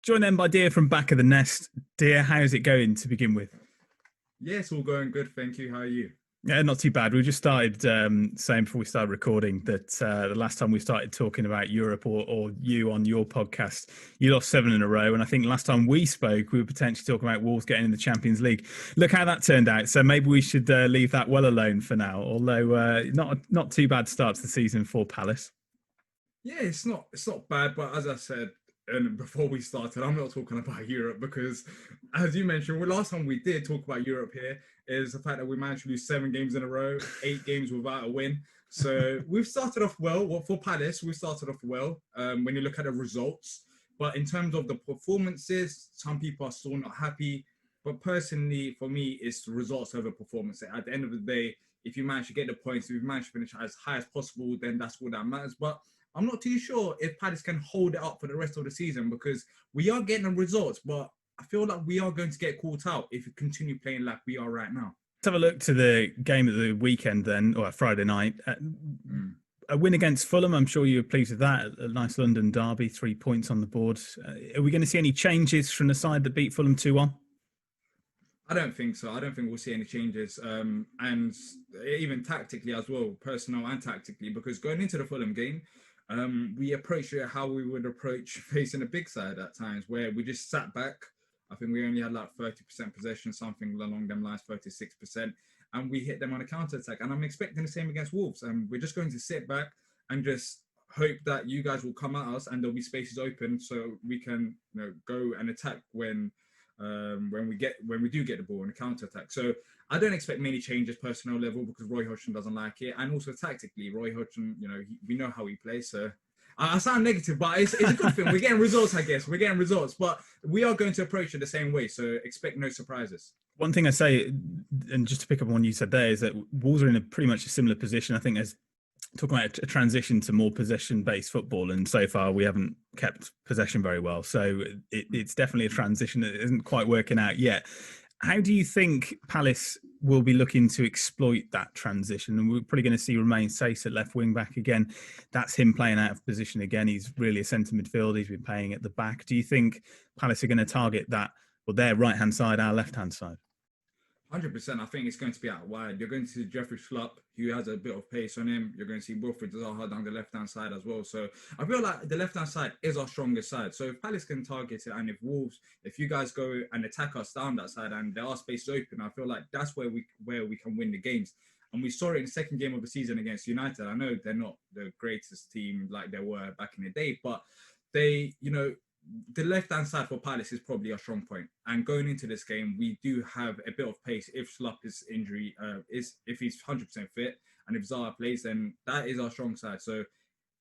Joined then by Dear from Back of the Nest. Dear, how's it going to begin with? Yeah, it's all going good. Thank you. How are you? Yeah, not too bad. We just started saying before we started recording that the last time we started talking about Europe or you on your podcast, you lost 7 in a row. And I think last time we spoke, we were potentially talking about Wolves getting in the Champions League. Look how that turned out. So maybe we should leave that well alone for now, although not too bad start to the season for Palace. Yeah, it's not bad, but as I said, and before we started, I'm not talking about Europe because, as you mentioned, last time we did talk about Europe here is the fact that we managed to lose 7 games in a row, 8 games without a win. So we've started off well. Well, for Palace, we started off well when you look at the results. But in terms of the performances, some people are still not happy. But personally, for me, it's the results over performance. At the end of the day, if you manage to get the points, if you manage to finish as high as possible, then that's all that matters. But I'm not too sure if Palace can hold it up for the rest of the season because we are getting the results, but I feel like we are going to get caught out if we continue playing like we are right now. Let's have a look to the game of the weekend then, or Friday night. A win against Fulham, I'm sure you were pleased with that. A nice London derby, 3 points on the board. Are we going to see any changes from the side that beat Fulham 2-1? I don't think so. I don't think we'll see any changes. And even tactically as well, personnel and tactically, because going into the Fulham game, we approached it how we would approach facing a big side at times, where we just sat back. I think we only had like 30% possession, something along them lines, 36%, and we hit them on a counter-attack. And I'm expecting the same against Wolves. And we're just going to sit back and just hope that you guys will come at us and there'll be spaces open so we can, go and attack when we do get the ball in a counter-attack. So I don't expect many changes personnel level because Roy Hodgson doesn't like it. And also tactically, Roy Hodgson, we know how he plays. So I sound negative, but it's a good thing. We're getting results, I guess. We're getting results, but we are going to approach it the same way. So expect no surprises. One thing I say, and just to pick up on what you said there, is that Wolves are in a pretty much a similar position. I think there's talking about a transition to more possession-based football, and so far we haven't kept possession very well. So it's definitely a transition that isn't quite working out yet. How do you think Palace will be looking to exploit that transition? And we're probably going to see Romain Saiss at left wing back again. That's him playing out of position again. He's really a centre midfielder. He's been playing at the back. Do you think Palace are going to target that, well, their right-hand side, our left-hand side? 100%. I think it's going to be out wide. You're going to see Jeffrey Schlupp, who has a bit of pace on him. You're going to see Wilfried Zaha down the left-hand side as well. So I feel like the left-hand side is our strongest side. So if Palace can target it, and if you guys go and attack us down that side and there are spaces open, I feel like that's where we can win the games. And we saw it in the second game of the season against United. I know they're not the greatest team like they were back in the day, but they, the left-hand side for Palace is probably a strong point. And going into this game, we do have a bit of pace if Schlupp's injury if he's 100% fit, and if Zaha plays, then that is our strong side. So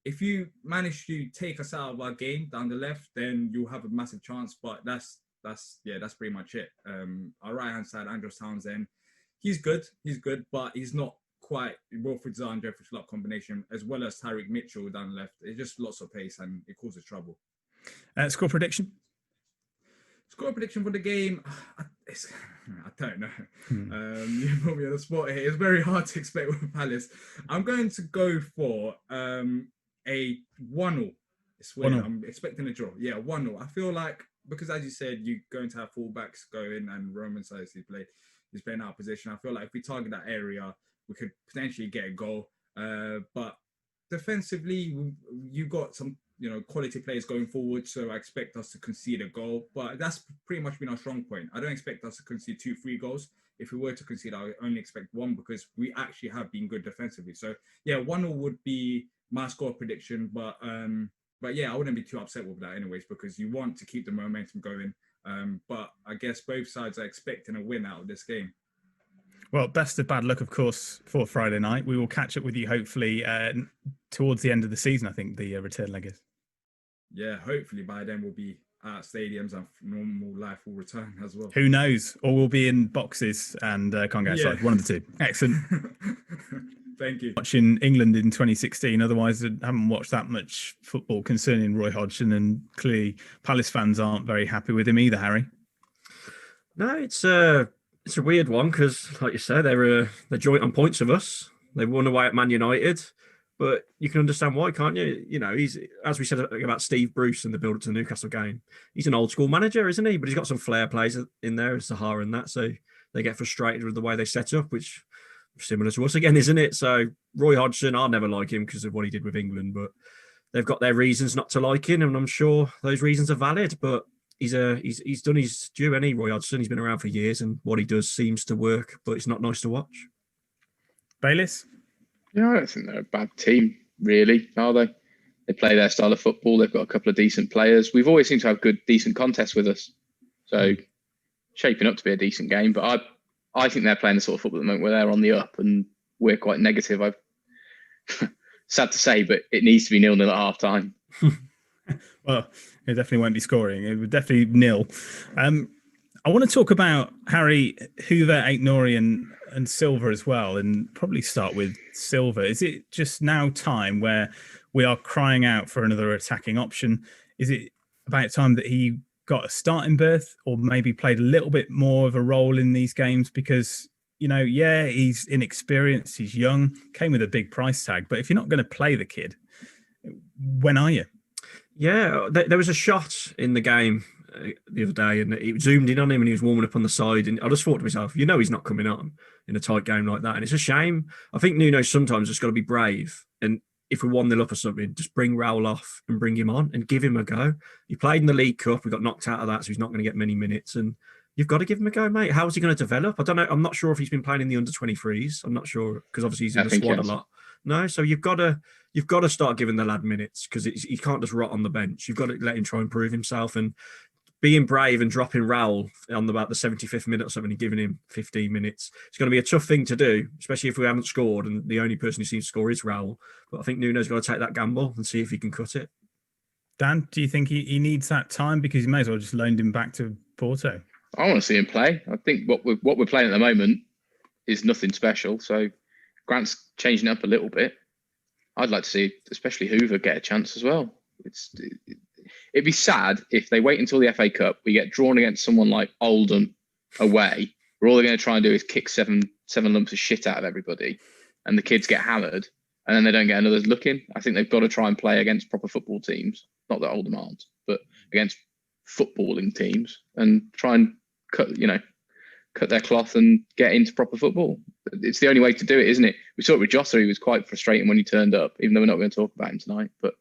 if you manage to take us out of our game down the left, then you'll have a massive chance. But that's pretty much it. Our right-hand side, Andros Townsend, he's good, but he's not quite Wilfried Zaha and Jeffrey Schlupp combination, as well as Tyrick Mitchell down the left. It's just lots of pace and it causes trouble. Score prediction? Score prediction for the game? I don't know. You put me on the spot here. It's very hard to expect with Palace. I'm going to go for a 1-0. It's weird. 1-0. I'm expecting a draw. Yeah, 1-0. I feel like, because as you said, you're going to have fullbacks going and Romain Saiss he's playing out of position. I feel like if we target that area, we could potentially get a goal. But defensively, you got some quality players going forward, so I expect us to concede a goal. But that's pretty much been our strong point. I don't expect us to concede 2-3 goals. If we were to concede, I only expect 1 because we actually have been good defensively. So yeah, 1-0 would be my score prediction. But yeah, I wouldn't be too upset with that anyways because you want to keep the momentum going. But I guess both sides are expecting a win out of this game. Well, best of bad luck, of course, for Friday night. We will catch up with you hopefully towards the end of the season, I think the return leg is. Yeah, hopefully by then we'll be at stadiums and normal life will return as well. Who knows? Or we'll be in boxes and can't get outside. One of the two. Excellent. Thank you. Watching England in 2016. Otherwise, I haven't watched that much football concerning Roy Hodgson, and clearly Palace fans aren't very happy with him either, Harry. No, it's a weird one because, like you said, they're joint on points of us. They won away at Man United. but you can understand why, can't you? You know, he's, as we said about Steve Bruce and the build up to the Newcastle game, he's an old school manager, isn't he? But he's got some flair plays in there as Sahara and that, so they get frustrated with the way they set up, which similar to us again, isn't it? So Roy Hodgson, I'll never like him because of what he did with England, but they've got their reasons not to like him, and I'm sure those reasons are valid. But he's done his due, any Roy Hodgson. He's been around for years, and what he does seems to work, but it's not nice to watch. Bayliss? Yeah, I don't think they're a bad team, really, are they? They play their style of football. They've got a couple of decent players. We've always seemed to have good, decent contests with us. So shaping up to be a decent game. But I think they're playing the sort of football at the moment where they're on the up and we're quite negative. I've sad to say, but it needs to be 0-0 at half time. Well, it definitely won't be scoring. It would definitely nil. I want to talk about Harry, Hoover, Aït-Nouri and Silva as well, and probably start with Silva. Is it just now time where we are crying out for another attacking option? Is it about time that he got a starting berth or maybe played a little bit more of a role in these games? Because, you know, yeah, he's inexperienced, he's young, came with a big price tag, but if you're not going to play the kid, when are you? Yeah, there was a shot in the game the other day, and it zoomed in on him, and he was warming up on the side. And I just thought to myself, you know, he's not coming on in a tight game like that, and it's a shame. I think Nuno sometimes just got to be brave, and if we're 1-0 up or something, just bring Raul off and bring him on and give him a go. He played in the League Cup, we got knocked out of that, so he's not going to get many minutes, and you've got to give him a go, mate. How is he going to develop? I don't know. I'm not sure if he's been playing in the under-23s. I'm not sure, because obviously he's in the squad a lot. No, so you've got to start giving the lad minutes, because he can't just rot on the bench. You've got to let him try and prove himself, and being brave and dropping Raul on about the 75th minute or something and giving him 15 minutes. It's going to be a tough thing to do, especially if we haven't scored and the only person who seems to score is Raul. But I think Nuno's got to take that gamble and see if he can cut it. Dan, do you think he needs that time? Because you may as well just loaned him back to Porto. I want to see him play. I think what we're playing at the moment is nothing special. So Grant's changing up a little bit. I'd like to see, especially Hoover, get a chance as well. It'd be sad if they wait until the FA Cup, we get drawn against someone like Oldham away, where all they're going to try and do is kick seven lumps of shit out of everybody, and the kids get hammered, and then they don't get another look in. I think they've got to try and play against proper football teams, not that Oldham aren't, but against footballing teams, and try and cut their cloth and get into proper football. It's the only way to do it, isn't it? We saw it with Jota. He was quite frustrating when he turned up, even though we're not going to talk about him tonight, but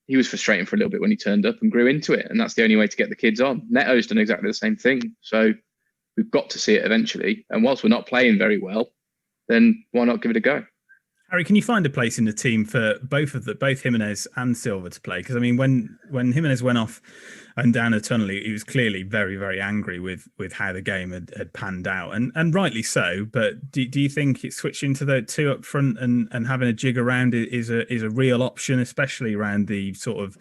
he was frustrating for a little bit when he turned up and grew into it. And that's the only way to get the kids on. Neto's done exactly the same thing. So we've got to see it eventually. And whilst we're not playing very well, then why not give it a go? Harry, can you find a place in the team for both Jimenez and Silva to play? Because, I mean, when Jimenez went off and down a tunnel, he was clearly very, very angry with how the game had panned out, and rightly so. But do you think it's switching to the two up front and having a jig around is a real option, especially around the sort of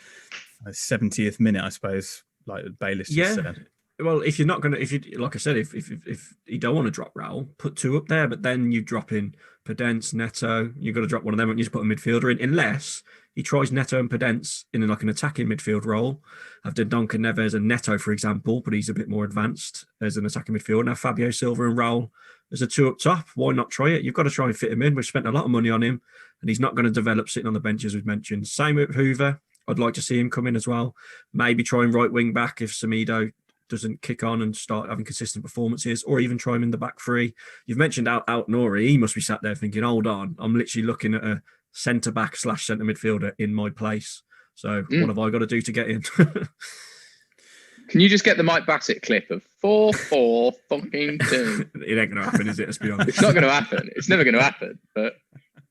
70th minute, I suppose, like Bayliss just said? Well, if you're not going to, if you, like I said, if you don't want to drop Raul, put two up there, but then you drop in Podence, Neto, you've got to drop one of them and you just put a midfielder in, unless he tries Neto and Podence in like an attacking midfield role. I've done Duncan Neves and Neto, for example, but he's a bit more advanced as an attacking midfield. Now, Fabio Silva and Raul as a two up top, why not try it? You've got to try and fit him in. We've spent a lot of money on him and he's not going to develop sitting on the bench, as we've mentioned. Same with Hoover. I'd like to see him come in as well. Maybe try and right wing back if Semedo doesn't kick on and start having consistent performances, or even try him in the back three. You've mentioned Aït-Nouri. He must be sat there thinking, hold on, I'm literally looking at a centre back / centre midfielder in my place. So what have I got to do to get in? Can you just get the Mike Bassett clip of 4-4 fucking 2? It ain't going to happen, is it? Let's be honest. It's not going to happen. It's never going to happen. But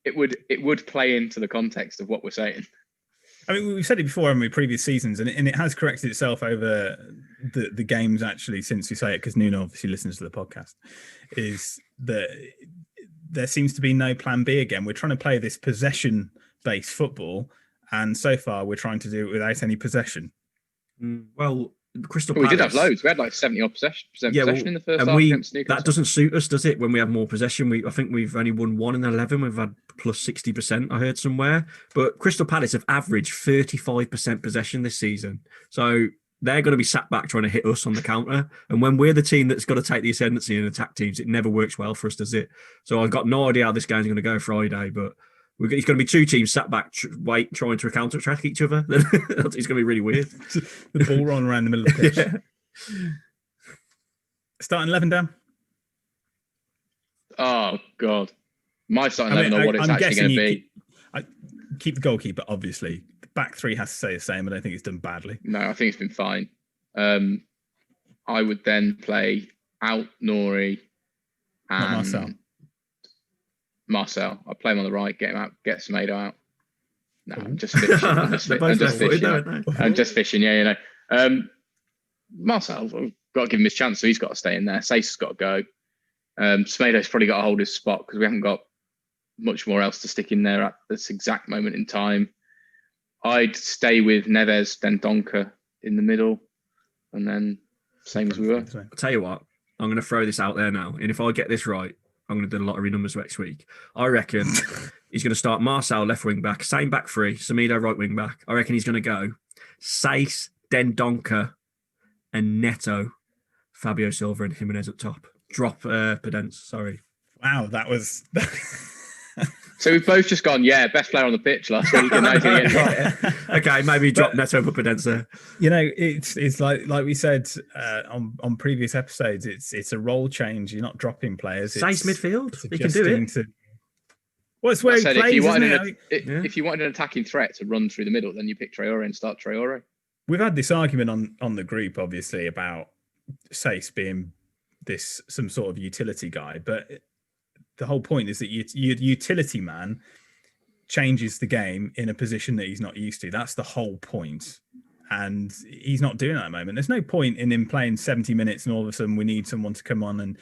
it would play into the context of what we're saying. I mean, we've said it before in previous seasons, and it has corrected itself over the games, actually, since we say it, because Nuno obviously listens to the podcast, is that there seems to be no plan B again. We're trying to play this possession-based football, and so far we're trying to do it without any possession. Well, Crystal Palace. We did have loads. We had like 70% possession in the first half against Newcastle. That doesn't suit us, does it? When we have more possession, I think we've only won 1 in 11. We've had plus 60%. I heard somewhere, but Crystal Palace have averaged 35% possession this season. So they're going to be sat back trying to hit us on the counter. And when we're the team that's got to take the ascendancy in attack teams, it never works well for us, does it? So I've got no idea how this game's going to go Friday, but He's going to be two teams sat back, trying to counter track each other. It's going to be really weird. The ball rolling around the middle of the pitch. Yeah. Starting 11 down. Oh God, my starting 11 or what it's actually going to be. Keep the goalkeeper, obviously. The back three has to say the same. I don't think it's done badly. No, I think it's been fine. I would then play out Nori and Marcel. I'll play him on the right, get him out, get Semedo out. No, I'm just fishing. I'm just fishing. Yeah, Marcel, I've got to give him his chance, so he's got to stay in there. Sace has got to go. Semedo's probably got to hold his spot because we haven't got much more else to stick in there at this exact moment in time. I'd stay with Neves, then Donker in the middle, and then same as we were. I'll tell you what, I'm going to throw this out there now, and if I get this right, I'm going to do the lottery numbers next week. I reckon he's going to start Marcel left wing back, same back three, Semedo right wing back. I reckon he's going to go Sace, then Donker, and Neto, Fabio Silva, and Jimenez up top. Drop Pedence, sorry. Wow, that was... So we've both just gone, best player on the pitch last week. And Okay, maybe drop Neto for Pedence there. It's like we said on previous episodes, it's a role change. You're not dropping players. Sace midfield. He can do it. Well, it's where he plays, if you wanted an attacking threat to run through the middle, then you pick Traore and start Traore. We've had this argument on the group, obviously, about Sace being some sort of utility guy, but the whole point is that your utility man changes the game in a position that he's not used to. That's the whole point. And he's not doing that at the moment. There's no point in him playing 70 minutes and all of a sudden we need someone to come on and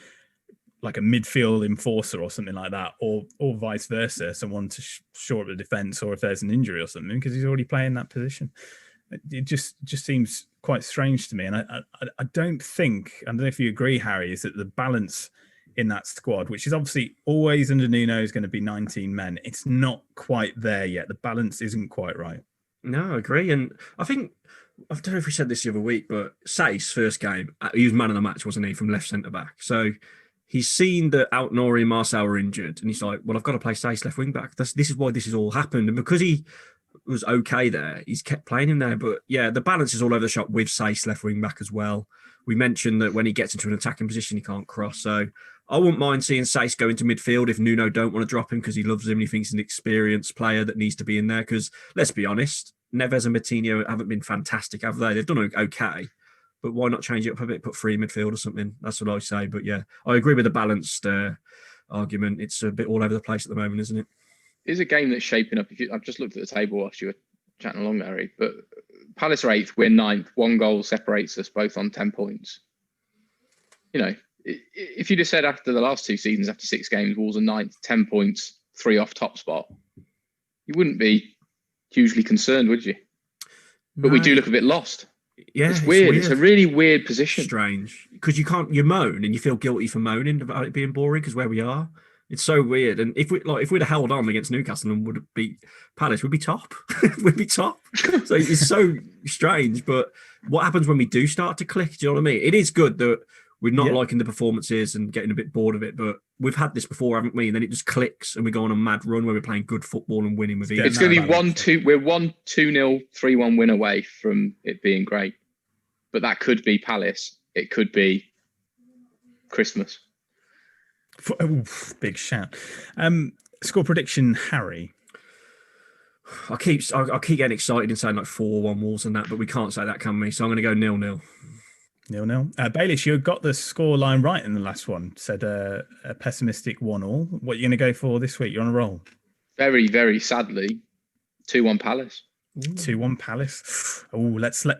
like a midfield enforcer or something like that, or vice versa, someone to shore up the defense, or if there's an injury or something, because he's already playing that position. It just seems quite strange to me. And I don't know if you agree, Harry, is that the balance in that squad, which is obviously always under Nuno, is going to be 19 men. It's not quite there yet. The balance isn't quite right. No, I agree. And I think, I don't know if we said this the other week, but Sace, first game, he was man of the match, wasn't he, from left centre back? So he's seen that Nori and Marcel were injured, and he's like, well, I've got to play Sace left wing back. This is why this has all happened. And because he was okay there, he's kept playing him there. But yeah, the balance is all over the shop with Sace left wing back as well. We mentioned that when he gets into an attacking position, he can't cross. So I wouldn't mind seeing Sace go into midfield if Nuno don't want to drop him because he loves him and he thinks he's an experienced player that needs to be in there. Because let's be honest, Neves and Moutinho haven't been fantastic, have they? They've done okay, but why not change it up a bit, put free midfield or something? That's what I say. But yeah, I agree with the balanced argument. It's a bit all over the place at the moment, isn't it? It's a game that's shaping up. I've just looked at the table whilst you were chatting along, Harry, but Palace are 8th, we're 9th. One goal separates us both on 10 points. If you'd have said after the last 2 seasons, after 6 games, Wolves are 9th, 10 points, 3 off top spot, you wouldn't be hugely concerned, would you? But we do look a bit lost. Yeah, it's weird. It's a really weird position. Strange. Because you moan and you feel guilty for moaning about it being boring because where we are. It's so weird. And if we'd have held on against Newcastle and would have beat Palace, we'd be top. We'd be top. So it's so strange. But what happens when we do start to click? Do you know what I mean? It is good that we're not liking the performances and getting a bit bored of it, but we've had this before, haven't we? And then it just clicks and we go on a mad run where we're playing good football and winning with ease. It's going to be 1-2. We're 1-2-0, 3-1 win away from it being great. But that could be Palace. It could be Christmas. Big shout. Score prediction, Harry. I keep getting excited and saying like 4-1 Wolves and that, but we can't say that, can we? So I'm going to go 0-0. 0-0. Baelish, you got the score line right in the last one. Said a pessimistic 1-1. What are you going to go for this week? You're on a roll. Very, very sadly, 2-1 Palace. 2-1 Palace. Oh, let's let